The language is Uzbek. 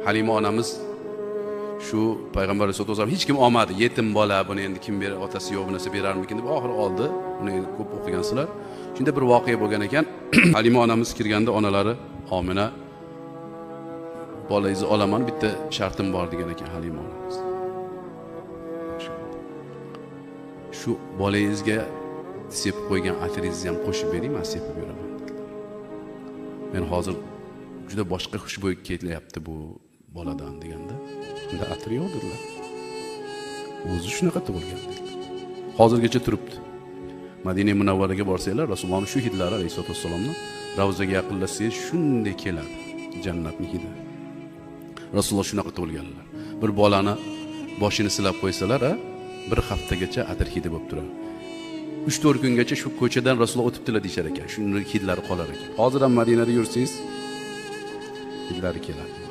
Halima onamiz shu payg'ambar sollallohu alayhi vasallam hech kim olmadi, yetim bola, buni endi kim ber, otasi yo'q bu narsa berarmikin deb oxiri oldi. Buni endi ko'p o'qigansizlar. Shunda bir voqea bo'lgan ekan. Halima onamiz kirganda onalari Omina bolangizni olaman, bitta shartim bor degan ekan Halima onamiz. Shu bolangizga sepib qo'ygan atringizni ham qo'shib bering, men sepib beraman dedilar. Men hozir juda boshqa xushbo'y kelyapti bu boladan deganda, unda atri yo'q dedilar. O'zi shunaqa tug'ilgan dedilar. Hozirgacha turibdi. Madina Munavvaraga borsanglar, Rasulullohning shu hidlari alayhisolatu vassalomni ravzaga yaqinlashsangiz shunday keladi, jannatning hidi. Rasululloh shunaqa tug'ilganlar. Bir bolani boshini silab qo'ysalar, bir haftagacha atir hidi bo'lib turadi. 3-4 kungacha shu ko'chadan Rasululloh o'tibdilar deyshar ekan. Shunday hidlari qolar ekan. Hozir ham Madinada yursangiz hidlari keladi.